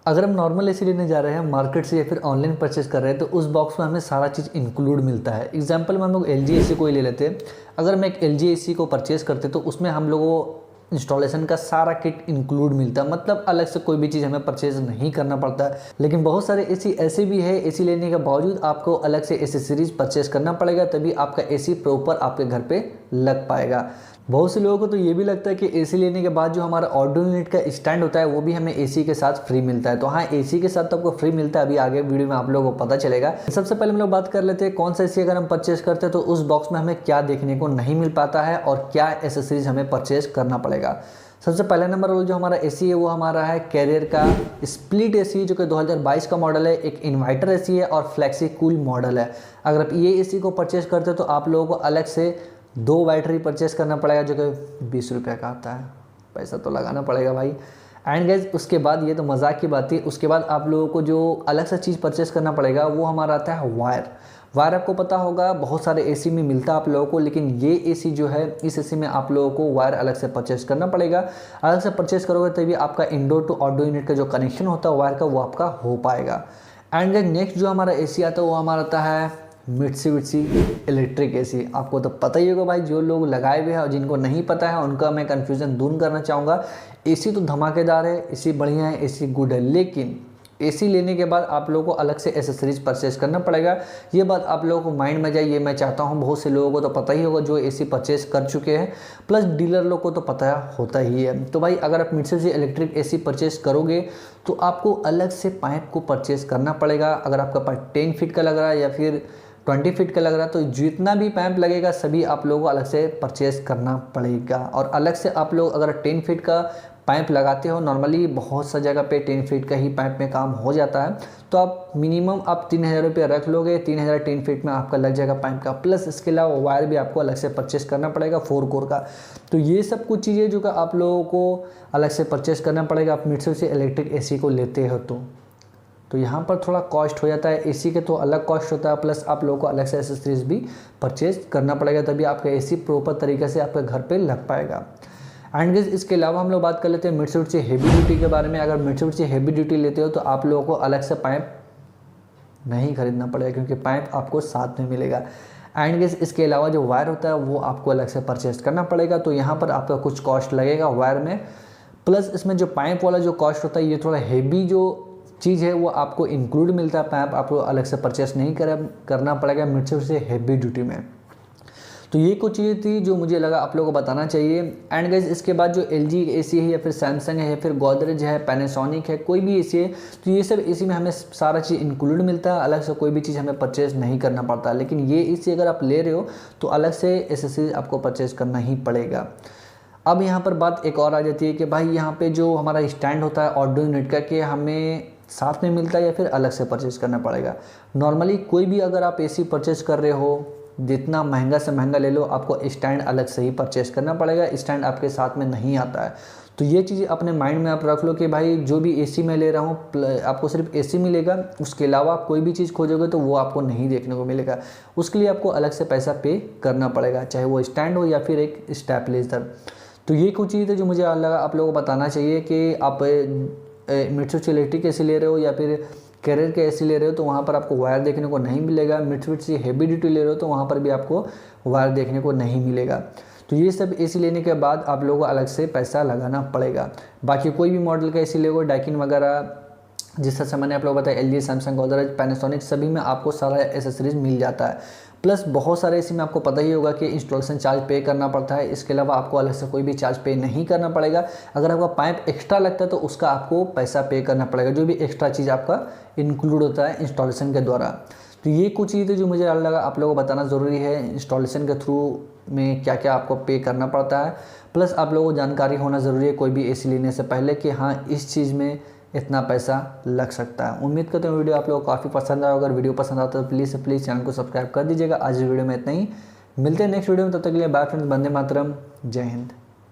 अगर हम normal AC लेने जा रहे हैं मार्केट से या फिर ऑनलाइन परचेस कर रहे हैं तो उस बॉक्स में हमें सारा चीज़ इंक्लूड मिलता है। एग्जांपल में हम लोग एल जी ए सी को ही ले लेते हैं। अगर हम एक एल जी ए सी को परचेस करते तो उसमें हम लोगों को इंस्टॉलेशन का सारा किट इंक्लूड मिलता है, मतलब अलग से कोई भी चीज़ हमें परचेज नहीं करना पड़ता है। लेकिन बहुत सारे एसी ऐसे भी है, एसी लेने के बावजूद आपको अलग से एसेसरीज परचेस करना पड़ेगा, तभी आपका एसी प्रॉपर आपके घर पे लग पाएगा। बहुत से लोगों को तो ये भी लगता है कि एसी लेने के बाद जो हमारा ऑडियो यूनिट का स्टैंड होता है वो भी हमें एसी के साथ फ्री मिलता है। तो हाँ, एसी के साथ तो आपको फ्री मिलता है, अभी आगे वीडियो में आप लोगों को पता चलेगा। सबसे पहले हम लोग बात कर लेते हैं कौन सा एसी अगर हम परचेस करते हैं तो उस बॉक्स में हमें क्या देखने को नहीं मिल पाता है और क्या एसेसरीज हमें परचेस करना पड़ेगा। सबसे पहला नंबर जो हमारा एसी है वो हमारा है कैरियर का स्प्लिट एसी, जो कि 2022 का मॉडल है। एक इन्वर्टर एसी है और फ्लेक्सी कूल मॉडल है। अगर आप ये एसी को परचेस करते हो तो आप लोगों को अलग से 2 बैटरी परचेस करना पड़ेगा, जो कि 20 रुपये का आता है। पैसा तो लगाना पड़ेगा भाई। एंड गाइस उसके बाद ये तो मजाक की बात थी, उसके बाद आप लोगों को जो अलग से चीज़ परचेस करना पड़ेगा वो हमारा आता है वायर। वायर आपको पता होगा बहुत सारे एसी में मिलता है आप लोगों को, लेकिन ये एसी जो है इस एसी में आप लोगों को वायर अलग से परचेस करना पड़ेगा। अलग से परचेस करोगे तभी आपका इंडोर टू आउटडोर यूनिट का जो कनेक्शन होता है वायर का वो आपका हो पाएगा। एंड नेक्स्ट जो हमारा एसी आता है वो हमारा आता है मित्सुबिशी इलेक्ट्रिक एसी। आपको तो पता ही होगा भाई, जो लोग लगाए हुए हैं और जिनको नहीं पता है उनका मैं कन्फ्यूज़न दूर करना चाहूँगा। एसी तो धमाकेदार है, एसी बढ़िया है, एसी गुड है, लेकिन एसी लेने के बाद आप लोगों को अलग से एसेसरीज परचेस करना पड़ेगा। ये बात आप लोगों को माइंड में जाए, ये मैं चाहता हूँ। बहुत से लोगों को तो पता ही होगा जो एसी परचेस कर चुके हैं, प्लस डीलर लोग को तो पता होता ही है। तो भाई अगर आप मित्सुबिशी इलेक्ट्रिक एसी परचेस करोगे तो आपको अलग से पाइप को परचेस करना पड़ेगा। अगर आपका पाइप 10 फीट का लग रहा है या फिर 20 फीट का लग रहा है तो जितना भी पाइप लगेगा सभी आप लोगों को अलग से परचेस करना पड़ेगा। और अलग से आप लोग अगर 10 फीट का पाइप लगाते हो, नॉर्मली बहुत सा जगह पे 10 फीट का ही पाइप में काम हो जाता है, तो आप मिनिमम आप 3000 रुपये रख लोगे। 3000 10 फीट में आपका लग जाएगा पाइप का, प्लस इसके अलावा वायर भी आपको अलग से परचेस करना पड़ेगा 4 कोर का। तो ये सब कुछ चीज़ें जो कि आप लोगों को अलग से परचेस करना पड़ेगा आप मित्सुबिशी इलेक्ट्रिक एसी को लेते हो तो यहाँ पर थोड़ा कॉस्ट हो जाता है। एसी के तो अलग कॉस्ट होता है, प्लस आप लोगों को अलग से एसेसरीज भी परचेज करना पड़ेगा, तभी आपका एसी प्रॉपर तरीके से आपके घर पे लग पाएगा। एंड गाइस इसके अलावा हम लोग बात कर लेते हैं मित्सुबिशी हेवी ड्यूटी के बारे में। अगर मित्सुबिशी हेवी ड्यूटी लेते हो तो आप लोगों को अलग से पाइप नहीं खरीदना पड़ेगा, क्योंकि पाइप आपको साथ में मिलेगा। एंड गाइस इसके अलावा जो वायर होता है वो आपको अलग से परचेज करना पड़ेगा, तो यहाँ पर आपका कुछ कॉस्ट लगेगा वायर में। प्लस इसमें जो पाइप वाला जो कॉस्ट होता है ये थोड़ा हेवी जो चीज़ है वो आपको इंक्लूड मिलता है। पाइप आपको अलग से परचेस नहीं करना पड़ेगा मित्सुबिशी हेवी ड्यूटी में। तो ये कुछ चीज़ें थी जो मुझे लगा आप लोगों को बताना चाहिए। एंड गाइस इसके बाद जो LG एसी है या फिर सैमसंग है या फिर गोदरेज है, पैनासोनिक है, कोई भी एसी है, तो ये सब एसी में हमें सारा चीज़ इंक्लूड मिलता है, अलग से कोई भी चीज़ हमें परचेज नहीं करना पड़ता। लेकिन ये एसी अगर आप ले रहे हो तो अलग से एसेसरीज आपको परचेज करना ही पड़ेगा। अब यहाँ पर बात एक और आ जाती है कि भाई यहाँ पे जो हमारा स्टैंड होता है ऑडियो यूनिट का, कि हमें साथ में मिलता है या फिर अलग से परचेज करना पड़ेगा। नॉर्मली कोई भी अगर आप एसी परचेज कर रहे हो, जितना महंगा से महंगा ले लो, आपको स्टैंड अलग से ही परचेज करना पड़ेगा, स्टैंड आपके साथ में नहीं आता है। तो ये चीज़ें अपने माइंड में आप रख लो कि भाई जो भी एसी में ले रहा हूँ आपको सिर्फ एसी मिलेगा, उसके अलावा आप कोई भी चीज़ खोजोगे तो वो आपको नहीं देखने को मिलेगा। उसके लिए आपको अलग से पैसा पे करना पड़ेगा, चाहे वो स्टैंड हो या फिर एक स्टेबलाइजर। तो ये कुछ चीज़ें जो मुझे लगा आप लोगों को बताना चाहिए कि आप मित्सुबिशी इलेक्ट्रिक एसी ले रहे हो या फिर कैरियर के एसी ले रहे हो तो वहाँ पर आपको वायर देखने को नहीं मिलेगा। मित्सुबिशी हेवी ड्यूटी ले रहे हो तो वहाँ पर भी आपको वायर देखने को नहीं मिलेगा। तो ये सब एसी लेने के बाद आप लोगों को अलग से पैसा लगाना पड़ेगा। बाकी कोई भी मॉडल का एसी लेगो, डाइकिन वगैरह, जिस तरह से मैंने आप लोगों को बताया LG, सैमसंग, गोदरेज, पैनासोनिक, सभी में आपको सारा एसेसरीज मिल जाता है। प्लस बहुत सारे एसी में आपको पता ही होगा कि इंस्टॉलेशन चार्ज पे करना पड़ता है, इसके अलावा आपको अलग से कोई भी चार्ज पे नहीं करना पड़ेगा। अगर आपका पाइप एक्स्ट्रा लगता है तो उसका आपको पैसा पे करना पड़ेगा, जो भी एक्स्ट्रा चीज़ आपका इंक्लूड होता है इंस्टॉलेशन के द्वारा। तो ये कुछ चीज़ें जो मुझे लगा आप लोगों को बताना ज़रूरी है, इंस्टॉलेशन के थ्रू में क्या क्या आपको पे करना पड़ता है। प्लस आप लोगों को जानकारी होना ज़रूरी है कोई भी एसी लेने से पहले कि हाँ इस चीज़ में इतना पैसा लग सकता है। उम्मीद करते हैं वीडियो आप लोगों को काफ़ी पसंद आया। अगर वीडियो पसंद आता है तो प्लीज़ चैनल को सब्सक्राइब कर दीजिएगा। आज इस वीडियो में इतना ही, मिलते हैं नेक्स्ट वीडियो में, तब तक के लिए बाय फ्रेंड्स, वंदे मातरम, जय हिंद।